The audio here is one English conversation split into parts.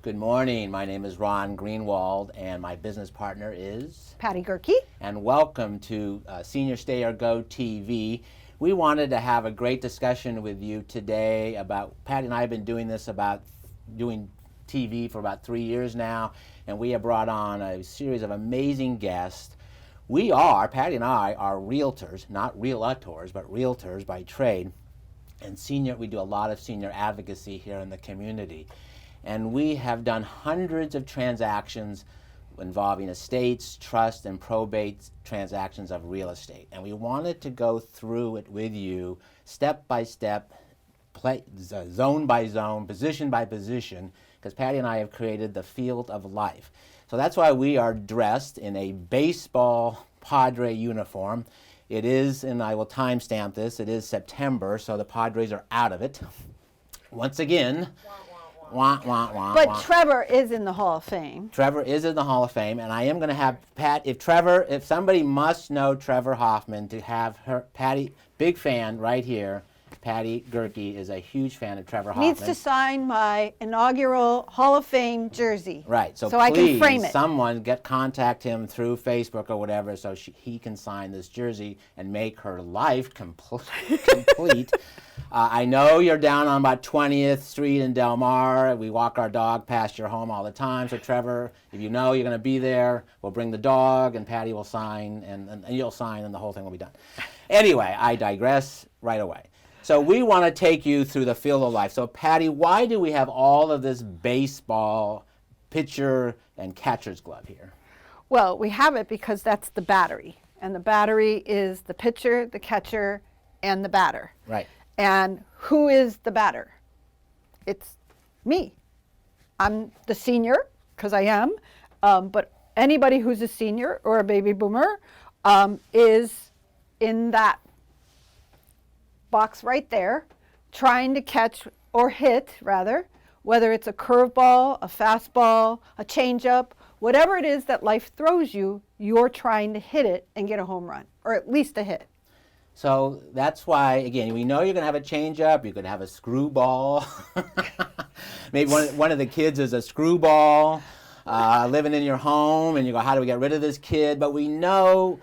Good morning. My name is Ron Greenwald, and my business partner is Patty Gerke. And welcome to Senior Stay or Go TV. We wanted to have a great discussion with you today about, Patty and I have been doing TV for about 3 years now, and we have brought on a series of amazing guests. Patty and I are realtors, not realtors, but realtors by trade. And we do a lot of senior advocacy here in the community. And we have done hundreds of transactions involving estates, trust, and probate transactions of real estate. And we wanted to go through it with you step by step, zone by zone, position by position, because Patty and I have created the field of life. So that's why we are dressed in a baseball Padre uniform. It is, and I will timestamp this, it is September, so the Padres are out of it. Once again, But Trevor is in the Hall of Fame. Trevor is in the Hall of Fame, and I am going to have if somebody must know Trevor Hoffman, to have Patty, big fan right here. Patty Gerke is a huge fan of Trevor Hoffman. Needs to sign my inaugural Hall of Fame jersey. Right, so I can frame it. Someone contact him through Facebook or whatever, so he can sign this jersey and make her life complete. I know you're down on about 20th Street in Del Mar. We walk our dog past your home all the time. So Trevor, if you know you're going to be there, we'll bring the dog, and Patty will sign, and you'll sign, and the whole thing will be done. Anyway, I digress right away. So we want to take you through the field of life. So Patty, why do we have all of this baseball pitcher and catcher's glove here? Well, we have it because that's the battery. And the battery is the pitcher, the catcher, and the batter. Right. And who is the batter? It's me. I'm the senior, because I am. But anybody who's a senior or a baby boomer is in that box right there, trying to catch or hit, rather, whether it's a curveball, a fastball, a changeup, whatever it is that life throws you, you're trying to hit it and get a home run, or at least a hit. So that's why, again, we know you're going to have a changeup. You could have a screwball. Maybe one of the kids is a screwball living in your home, and you go, how do we get rid of this kid? But we know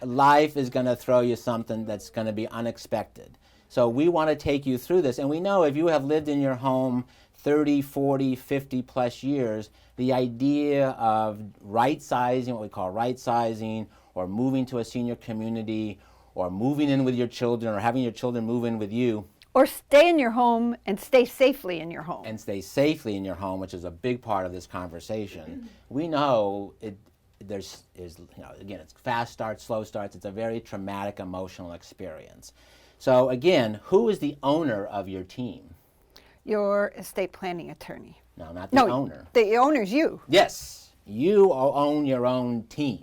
life is going to throw you something that's going to be unexpected. So we want to take you through this. And we know if you have lived in your home 30, 40, 50 plus years, the idea of right-sizing, what we call right-sizing, or moving to a senior community, or moving in with your children, or having your children move in with you. Or stay in your home and stay safely in your home. And stay safely in your home, which is a big part of this conversation. We know there's again, it's fast starts, slow starts. It's a very traumatic emotional experience. So again, who is the owner of your team? Your estate planning attorney. No, not the owner. The owner's you. Yes, you own your own team.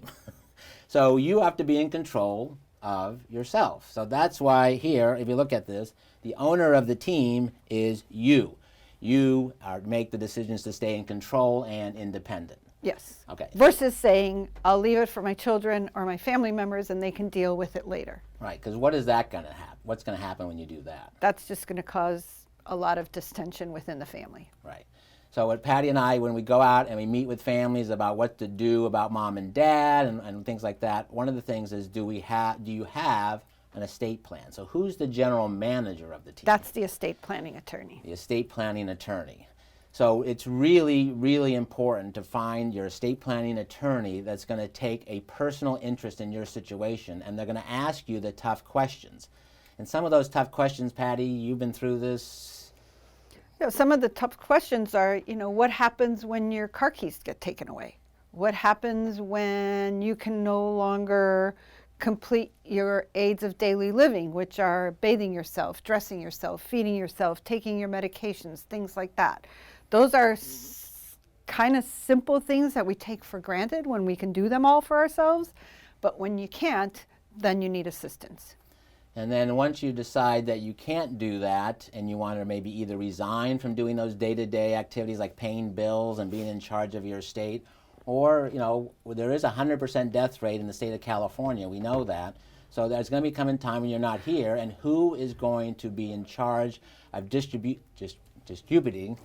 So you have to be in control of yourself. So that's why here, if you look at this, the owner of the team is you. You make the decisions to stay in control and independent. Yes. Okay. Versus saying, I'll leave it for my children or my family members and they can deal with it later. Right, because what is that going to happen? What's going to happen when you do that? That's just going to cause a lot of distension within the family. Right. So what Patty and I, when we go out and we meet with families about what to do about mom and dad and things like that, one of the things is, do you have an estate plan? So who's the general manager of the team? That's the estate planning attorney. The estate planning attorney. So it's really, really important to find your estate planning attorney that's going to take a personal interest in your situation, and they're going to ask you the tough questions. And some of those tough questions, Patty, you've been through this. Some of the tough questions are, what happens when your car keys get taken away? What happens when you can no longer complete your aids of daily living, which are bathing yourself, dressing yourself, feeding yourself, taking your medications, things like that. Those are kind of simple things that we take for granted when we can do them all for ourselves. But when you can't, then you need assistance. And then once you decide that you can't do that and you want to maybe either resign from doing those day-to-day activities like paying bills and being in charge of your estate, or, there is a 100% death rate in the state of California. We know that. So there's going to be coming time when you're not here, and who is going to be in charge of distributing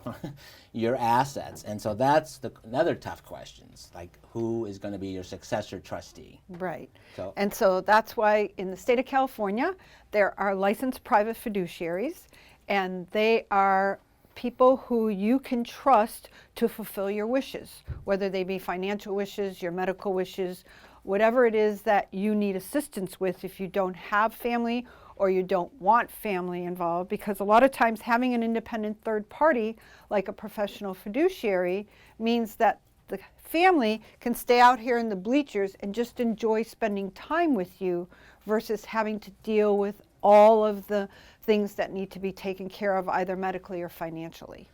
your assets. And so that's another tough questions, like who is going to be your successor trustee? Right. So, And so that's why in the state of California, there are licensed private fiduciaries, and they are people who you can trust to fulfill your wishes, whether they be financial wishes, your medical wishes, whatever it is that you need assistance with if you don't have family or you don't want family involved, because a lot of times having an independent third party like a professional fiduciary means that the family can stay out here in the bleachers and just enjoy spending time with you versus having to deal with all of the things that need to be taken care of either medically or financially.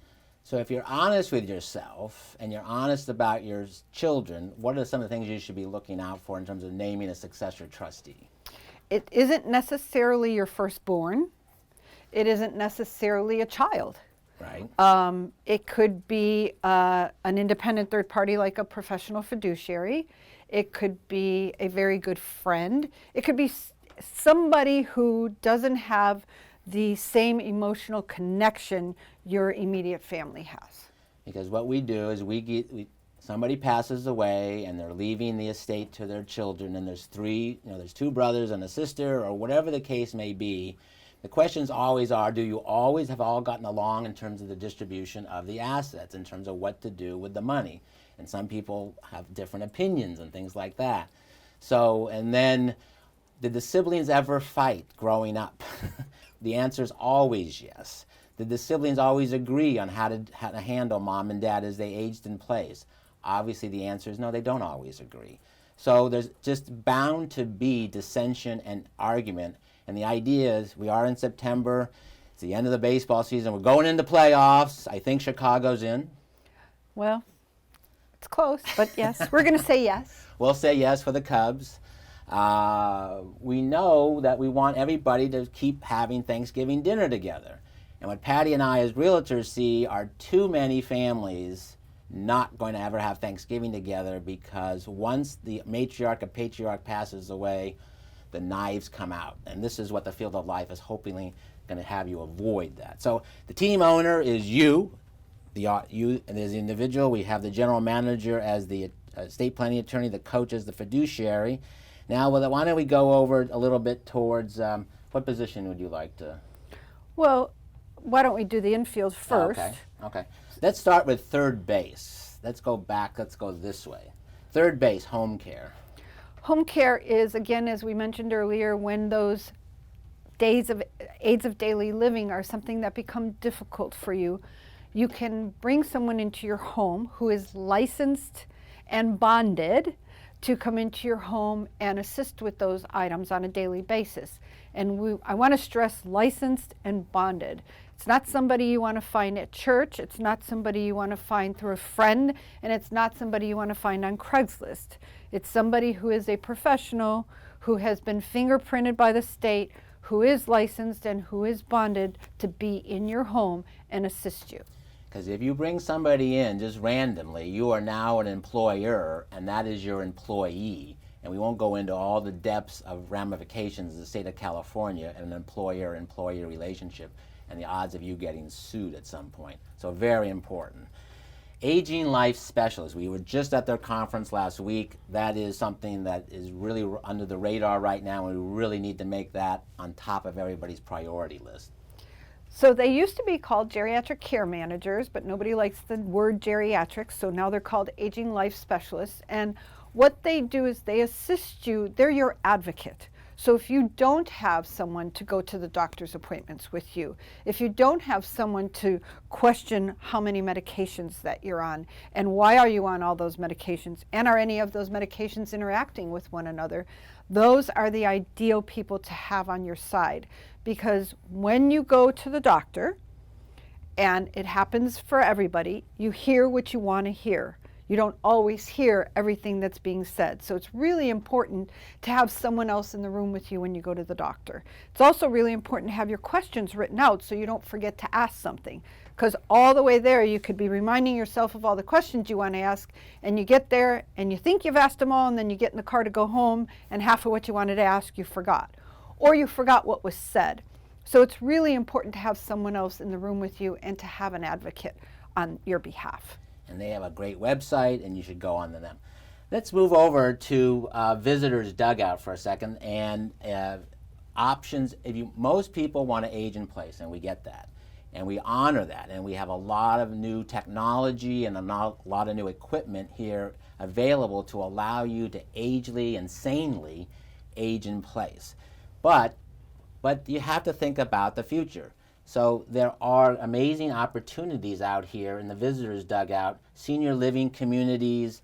so if you're honest with yourself and you're honest about your children, what are some of the things you should be looking out for in terms of naming a successor trustee? It isn't necessarily your firstborn. It isn't necessarily a child. Right. It could be an independent third party like a professional fiduciary. It could be a very good friend. It could be somebody who doesn't have the same emotional connection your immediate family has. Because what we do is somebody passes away and they're leaving the estate to their children, and there's there's two brothers and a sister or whatever the case may be. The questions always are, do you always have all gotten along in terms of the distribution of the assets, in terms of what to do with the money? And some people have different opinions and things like that. So, and then, did the siblings ever fight growing up? The answer is always yes. Did the siblings always agree on how to handle mom and dad as they aged in place? Obviously, the answer is no, they don't always agree. So there's just bound to be dissension and argument. And the idea is, we are in September. It's the end of the baseball season. We're going into playoffs. I think Chicago's in. Well, it's close, but yes, we're going to say yes. We'll say yes for the Cubs. We know that we want everybody to keep having Thanksgiving dinner together. And what Patty and I as realtors see are too many families not going to ever have Thanksgiving together, because once the matriarch or patriarch passes away, the knives come out. And this is what the field of life is hopefully going to have you avoid that. So the team owner is you and as the individual. We have the general manager as the estate planning attorney, the coach as the fiduciary. Now, why don't we go over a little bit towards what position would you like to? Well, why don't we do the infield first? Okay. Let's start with third base. Let's go back. Let's go this way. Third base, home care. Home care is, again, as we mentioned earlier, when those aids of daily living are something that become difficult for you. You can bring someone into your home who is licensed and bonded to come into your home and assist with those items on a daily basis. And I want to stress licensed and bonded. It's not somebody you want to find at church, it's not somebody you want to find through a friend, and it's not somebody you want to find on Craigslist. It's somebody who is a professional, who has been fingerprinted by the state, who is licensed and who is bonded to be in your home and assist you. Because if you bring somebody in just randomly, you are now an employer, and that is your employee. And we won't go into all the depths of ramifications of the state of California and an employer-employee relationship and the odds of you getting sued at some point. So very important. Aging Life Specialists. We were just at their conference last week. That is something that is really under the radar right now, and we really need to make that on top of everybody's priority list. So they used to be called geriatric care managers, but nobody likes the word geriatrics, so now they're called Aging Life Specialists. And what they do is they assist you, they're your advocate. So if you don't have someone to go to the doctor's appointments with you, if you don't have someone to question how many medications that you're on, and why are you on all those medications, and are any of those medications interacting with one another, those are the ideal people to have on your side. Because when you go to the doctor, and it happens for everybody, you hear what you want to hear. You don't always hear everything that's being said. So it's really important to have someone else in the room with you when you go to the doctor. It's also really important to have your questions written out so you don't forget to ask something. Because all the way there, you could be reminding yourself of all the questions you want to ask, and you get there and you think you've asked them all, and then you get in the car to go home, and half of what you wanted to ask you forgot. Or you forgot what was said. So it's really important to have someone else in the room with you and to have an advocate on your behalf. And they have a great website, and you should go on to them. Let's move over to Visitors Dugout for a second, and options. Most people want to age in place, and we get that. And we honor that, and we have a lot of new technology and a lot of new equipment here available to allow you to agely and sanely age in place. But you have to think about the future. So there are amazing opportunities out here in the Visitors Dugout, senior living communities,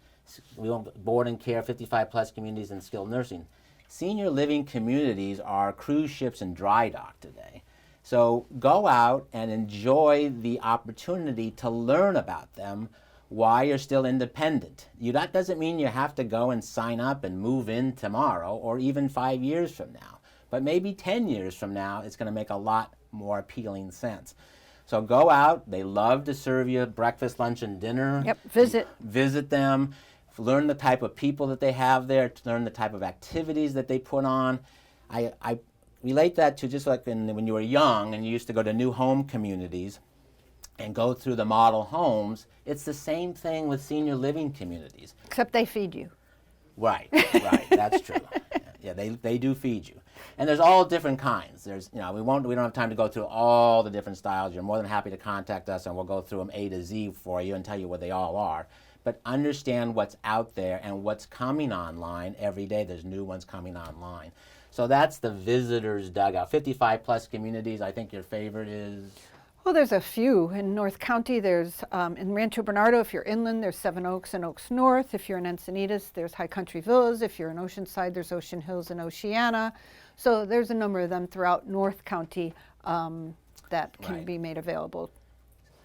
board and care, 55 plus communities, and skilled nursing. Senior living communities are cruise ships and dry dock today. So go out and enjoy the opportunity to learn about them while you're still independent. That doesn't mean you have to go and sign up and move in tomorrow or even 5 years from now. But maybe 10 years from now, it's going to make a lot more appealing sense. So go out. They love to serve you breakfast, lunch, and dinner. Yep, Visit them. Learn the type of people that they have there. Learn the type of activities that they put on. I relate that to just like when you were young and you used to go to new home communities and go through the model homes. It's the same thing with senior living communities. Except they feed you. Right, that's true. Yeah, they do feed you. And there's all different kinds. There's, we don't have time to go through all the different styles. You're more than happy to contact us and we'll go through them A to Z for you and tell you what they all are. But understand what's out there and what's coming online every day. There's new ones coming online. So that's the Visitors Dugout. 55 plus communities. I think your favorite is? Well, there's a few. In North County, there's in Rancho Bernardo, if you're inland, there's Seven Oaks and Oaks North. If you're in Encinitas, there's High Country Villas. If you're in Oceanside, there's Ocean Hills and Oceana. So there's a number of them throughout North County that can be made available.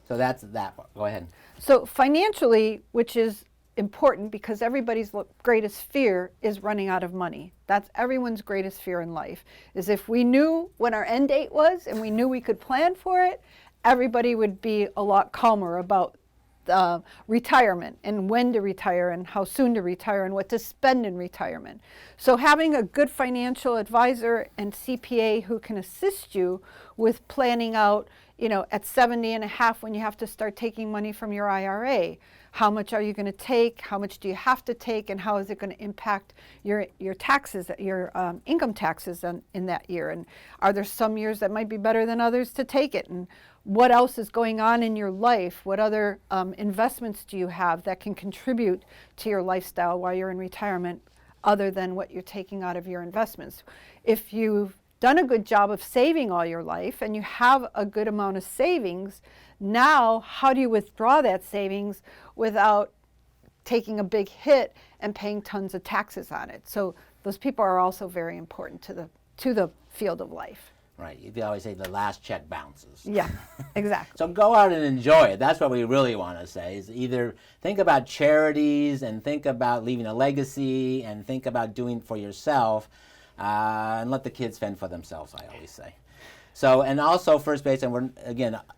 So that's that. Go ahead. So financially, which is important because everybody's greatest fear is running out of money. That's everyone's greatest fear in life, is if we knew when our end date was and we knew we could plan for it, everybody would be a lot calmer about retirement and when to retire and how soon to retire and what to spend in retirement. So having a good financial advisor and CPA who can assist you with planning out, at 70 and a half when you have to start taking money from your IRA, how much are you going to take, how much do you have to take, and how is it going to impact your taxes, your income taxes in that year, and are there some years that might be better than others to take it, and what else is going on in your life, what other investments do you have that can contribute to your lifestyle while you're in retirement other than what you're taking out of your investments. If you've done a good job of saving all your life and you have a good amount of savings, now how do you withdraw that savings without taking a big hit and paying tons of taxes on it? So those people are also very important to the field of life. Right. You always say the last check bounces. Yeah, exactly. So go out and enjoy it. That's what we really want to say, is either think about charities and think about leaving a legacy and think about doing for yourself and let the kids fend for themselves, I always say. So, and also First Base, and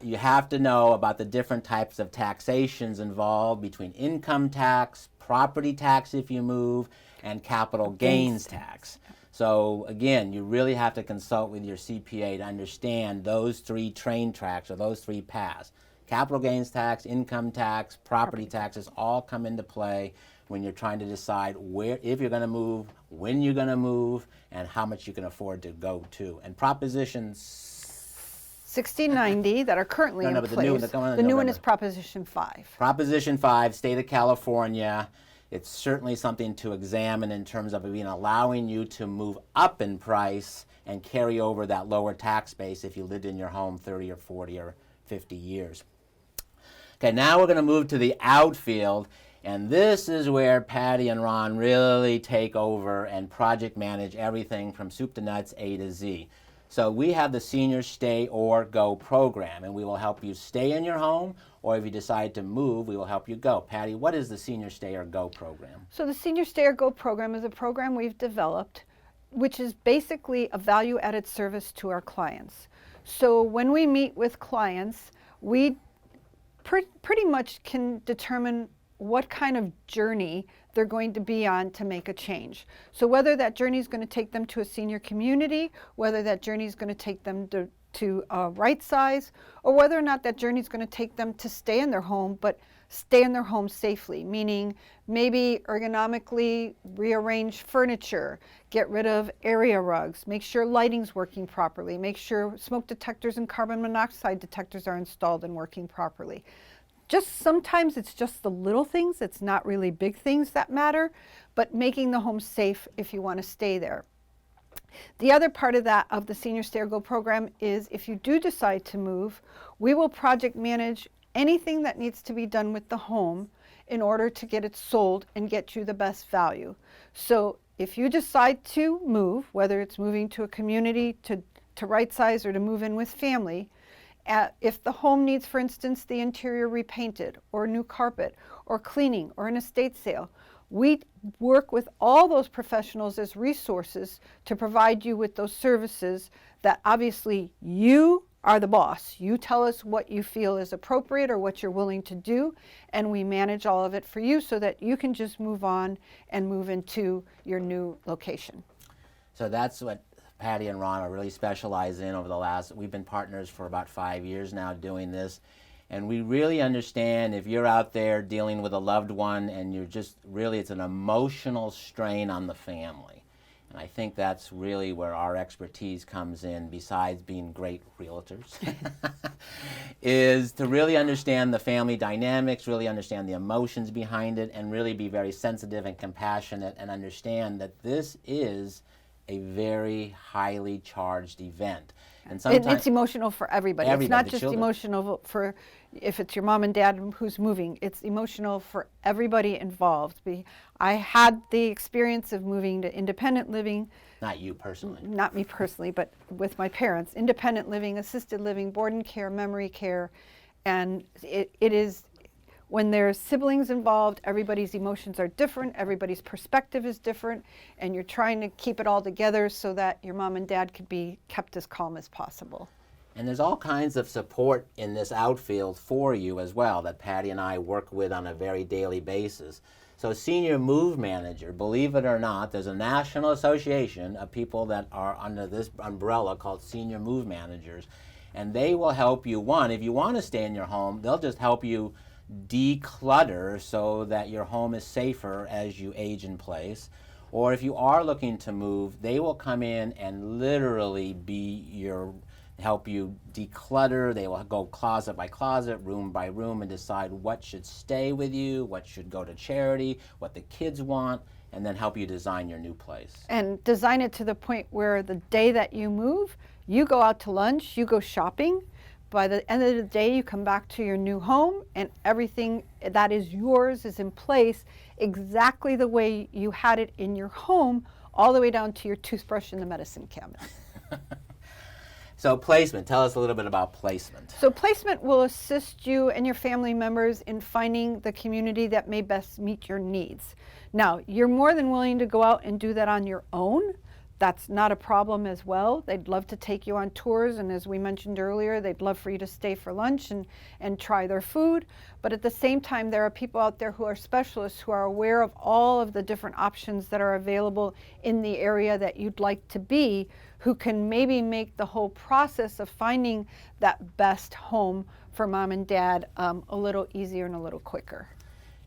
you have to know about the different types of taxations involved between income tax, property tax if you move, and capital gains tax. So again, you really have to consult with your CPA to understand those three train tracks or those three paths. Capital gains tax, income tax, property taxes all come into play when you're trying to decide if you're going to move, when you're going to move, and how much you can afford to go to. And Proposition 1690 that are currently in place. The new one is Proposition 5. Proposition 5, State of California. It's certainly something to examine in terms of allowing you to move up in price and carry over that lower tax base if you lived in your home 30 or 40 or 50 years. Okay, now we're going to move to the outfield, and this is where Patty and Ron really take over and project manage everything from soup to nuts, A to Z. So we have the Senior Stay or Go program, and we will help you stay in your home, or if you decide to move, we will help you go. Patty, what is the Senior Stay or Go program? So the Senior Stay or Go program is a program we've developed, which is basically a value-added service to our clients. So when we meet with clients, we pretty much can determine what kind of journey they're going to be on to make a change. So whether that journey is going to take them to a senior community, whether that journey is going to take them to right size, or whether or not that journey is going to take them to stay in their home, but stay in their home safely, meaning maybe ergonomically rearrange furniture, get rid of area rugs, make sure lighting's working properly, make sure smoke detectors and carbon monoxide detectors are installed and working properly. Just sometimes it's just the little things, it's not really big things that matter, but making the home safe if you want to stay there. The other part of that, of the Senior Stay or Go program, is if you do decide to move, we will project manage anything that needs to be done with the home in order to get it sold and get you the best value. So if you decide to move, whether it's moving to a community to right size or to move in with family, if the home needs, for instance, the interior repainted or new carpet or cleaning or an estate sale, we work with all those professionals as resources to provide you with those services that obviously you are the boss. You tell us what you feel is appropriate or what you're willing to do, and we manage all of it for you so that you can just move on and move into your new location. So that's what Patty and Ron are really specialized in over the last, we've been partners for about 5 years now doing this. And we really understand if you're out there dealing with a loved one and you're just really, it's an emotional strain on the family. And I think that's really where our expertise comes in, besides being great realtors, is to really understand the family dynamics, really understand the emotions behind it, and really be very sensitive and compassionate and understand that this is a very highly charged event. And sometimes it's emotional for everybody. It's not just children. Emotional for if it's your mom and dad who's moving. It's emotional for everybody involved. I had the experience of moving to independent living. Not you personally. Not me personally, but with my parents. Independent living, assisted living, board and care, memory care. And it is, when there's siblings involved, everybody's emotions are different, everybody's perspective is different, and you're trying to keep it all together so that your mom and dad could be kept as calm as possible. And there's all kinds of support in this outfield for you as well that Patty and I work with on a very daily basis. So Senior Move Manager, believe it or not, there's a national association of people that are under this umbrella called Senior Move Managers, and they will help you. One, if you want to stay in your home, they'll just help you declutter so that your home is safer as you age in place. Or if you are looking to move, they will come in and literally help you declutter. They will go closet by closet, room by room, and decide what should stay with you, what should go to charity, what the kids want, and then help you design your new place. And design it to the point where the day that you move, you go out to lunch, you go shopping. By the end of the day, you come back to your new home and everything that is yours is in place exactly the way you had it in your home, all the way down to your toothbrush in the medicine cabinet. So placement, tell us a little bit about placement. So placement will assist you and your family members in finding the community that may best meet your needs. Now, you're more than willing to go out and do that on your own. That's not a problem as well. They'd love to take you on tours, and as we mentioned earlier, they'd love for you to stay for lunch and try their food. But at the same time, there are people out there who are specialists who are aware of all of the different options that are available in the area that you'd like to be, who can maybe make the whole process of finding that best home for mom and dad a little easier and a little quicker.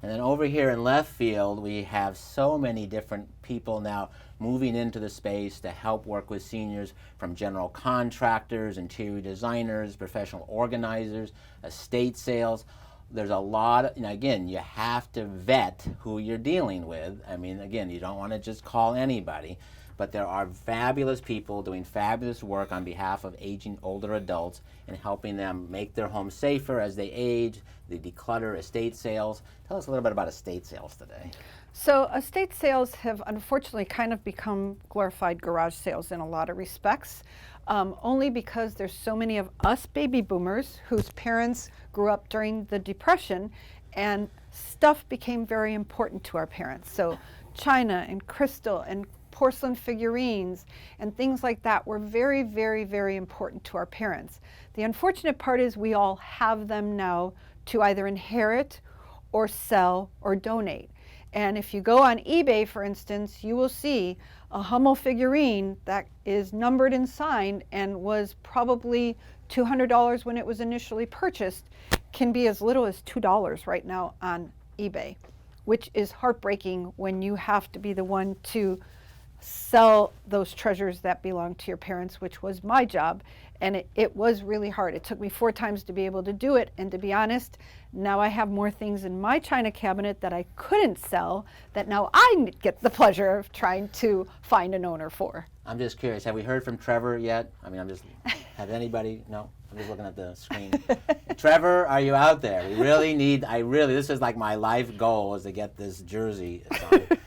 And then over here in left field, we have so many different people now moving into the space to help work with seniors, from general contractors, interior designers, professional organizers, estate sales. There's a lot of, again, you have to vet who you're dealing with. I mean, again, you don't want to just call anybody, but there are fabulous people doing fabulous work on behalf of aging older adults and helping them make their homes safer as they age. They declutter estate sales. Tell us a little bit about estate sales today. So estate sales have unfortunately kind of become glorified garage sales in a lot of respects, only because there's so many of us baby boomers whose parents grew up during the Depression, and stuff became very important to our parents. So china and crystal and porcelain figurines and things like that were very, very, very important to our parents. The unfortunate part is we all have them now to either inherit or sell or donate. And if you go on eBay, for instance, you will see a Hummel figurine that is numbered and signed and was probably $200 when it was initially purchased, can be as little as $2 right now on eBay, which is heartbreaking when you have to be the one to sell those treasures that belong to your parents, which was my job. And it was really hard. It took me 4 times to be able to do it. And to be honest, now I have more things in my china cabinet that I couldn't sell that now I get the pleasure of trying to find an owner for. I'm just curious, have we heard from Trevor yet? I mean, have anybody? No? I'm just looking at the screen. Trevor, are you out there? This is like my life goal, is to get this jersey signed.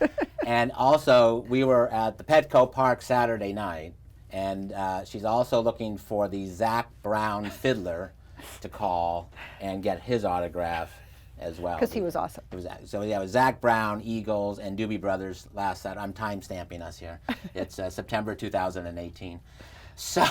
And also, we were at the Petco Park Saturday night, and she's also looking for the Zach Brown fiddler to call and get his autograph as well. Because he was awesome. It was Zach Brown, Eagles, and Doobie Brothers last Saturday. I'm time stamping us here. It's September 2018. So,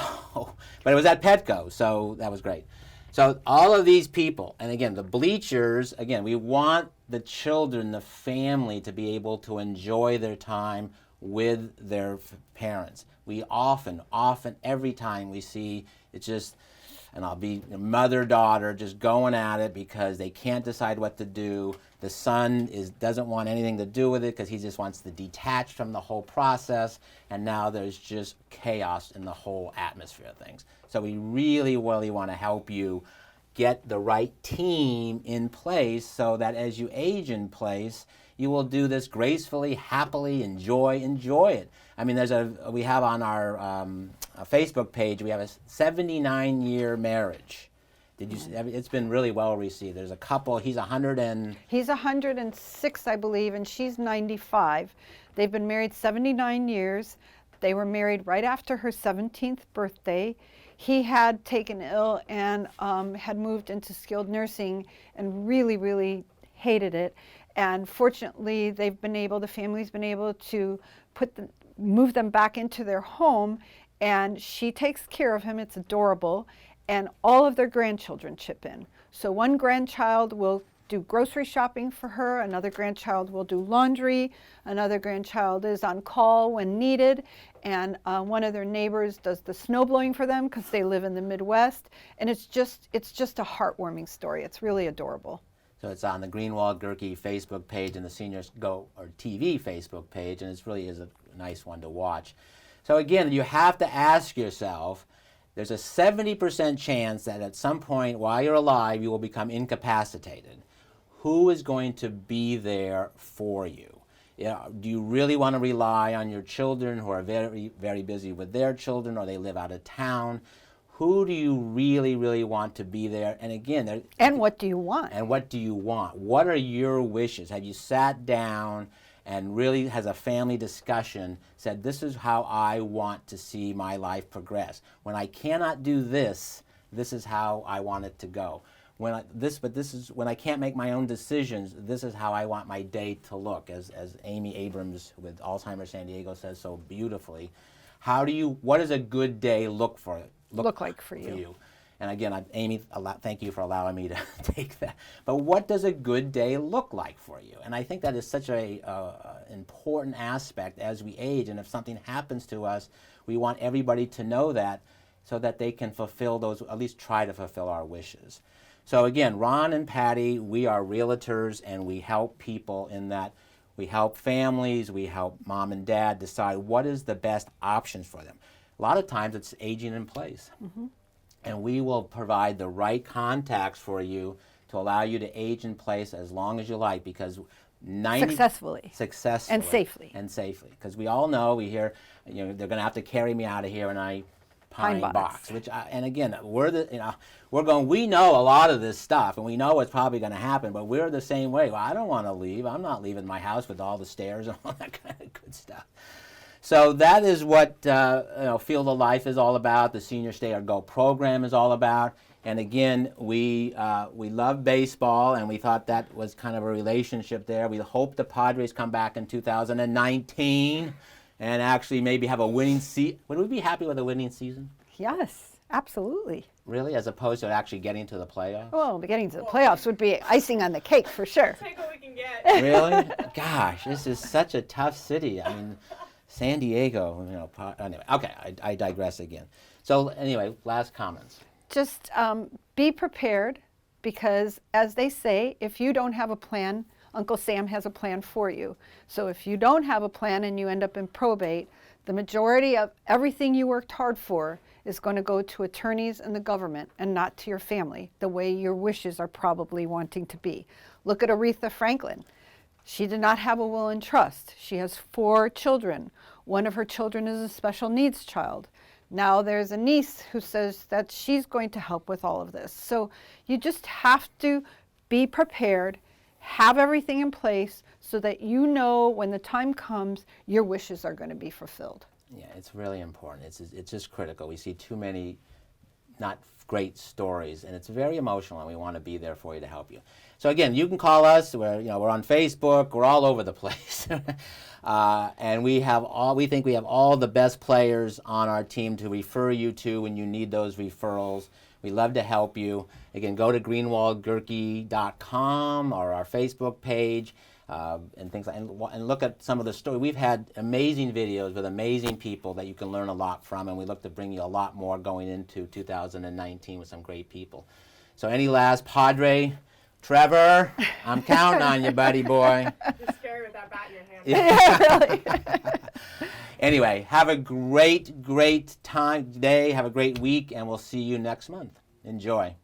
but it was at Petco, so that was great. So all of these people, and again, the bleachers, again, we want the children, the family, to be able to enjoy their time with their parents. We often, every time we see, it's just, and I'll be mother-daughter just going at it because they can't decide what to do. The son doesn't want anything to do with it because he just wants to detach from the whole process, and now there's just chaos in the whole atmosphere of things. So we really, really want to help you get the right team in place so that as you age in place, you will do this gracefully, happily, enjoy it. I mean, we have on our Facebook page, we have a 79-year marriage. Did you? It's been really well received. There's a couple. He's 106, I believe, and she's 95. They've been married 79 years. They were married right after her 17th birthday. He had taken ill and had moved into skilled nursing and really, really hated it. And fortunately, the family's been able to move them back into their home, and she takes care of him. It's adorable. And all of their grandchildren chip in. So one grandchild will do grocery shopping for her, another grandchild will do laundry, another grandchild is on call when needed, and one of their neighbors does the snow blowing for them because they live in the Midwest. And it's just a heartwarming story. It's really adorable. So it's on the Greenwald Gerke Facebook page and the Seniors Go or TV Facebook page, and it really is a nice one to watch. So again, you have to ask yourself, there's a 70% chance that at some point while you're alive, you will become incapacitated. Who is going to be there for you? Do you really want to rely on your children who are very, very busy with their children, or they live out of town? Who do you really, really want to be there? And again, and what do you want? And what do you want? What are your wishes? Have you sat down and really, has a family discussion, said, this is how I want to see my life progress. When I cannot do this, this is how I want it to go. When I can't make my own decisions, this is how I want my day to look. As Amy Abrams with Alzheimer's San Diego says so beautifully, what does a good day look like for you? And again, Amy, thank you for allowing me to take that. But what does a good day look like for you? And I think that is such an important aspect as we age. And if something happens to us, we want everybody to know that so that they can fulfill those, at least try to fulfill our wishes. So again, Ron and Patty, we are realtors, and we help people in that. We help families, we help mom and dad decide what is the best options for them. A lot of times it's aging in place. Mm-hmm. And we will provide the right contacts for you to allow you to age in place as long as you like, because successfully and safely. Because we all know, we hear, they're going to have to carry me out of here in a pine box. And again, we know a lot of this stuff, and we know what's probably going to happen, but we're the same way. Well, I don't want to leave. I'm not leaving my house with all the stairs and all that kind of good stuff. So that is what Field of Life is all about. The Senior Stay or Go program is all about. And again, we love baseball, and we thought that was kind of a relationship there. We hope the Padres come back in 2019 and actually maybe have a winning season. Would we be happy with a winning season? Yes, absolutely. Really, as opposed to actually getting to the playoffs? Well, getting to the playoffs would be icing on the cake for sure. Take what we can get. Really? Gosh, this is such a tough city. I mean, San Diego, anyway, okay, I digress again. So anyway, last comments. Just be prepared, because as they say, if you don't have a plan, Uncle Sam has a plan for you. So if you don't have a plan and you end up in probate, the majority of everything you worked hard for is going to go to attorneys and the government and not to your family, the way your wishes are probably wanting to be. Look at Aretha Franklin. She did not have a will and trust. She has 4 children. One of her children is a special needs child. Now there's a niece who says that she's going to help with all of this. So you just have to be prepared, have everything in place so that you know when the time comes, your wishes are going to be fulfilled. Yeah, it's really important. It's just critical. We see too many not great stories, and it's very emotional, and we want to be there for you to help you. So again, you can call us. We're on Facebook. We're all over the place, and we think we have all the best players on our team to refer you to when you need those referrals. We love to help you. Again, go to greenwaldgerke.com or our Facebook page. And things and look at some of the stories. We've had amazing videos with amazing people that you can learn a lot from, and we look to bring you a lot more going into 2019 with some great people. So any last Padre, Trevor, I'm counting on you, buddy boy. You're scary with that bat in your hand. Yeah, really. Anyway, have a great time today. Have a great week, and we'll see you next month. Enjoy.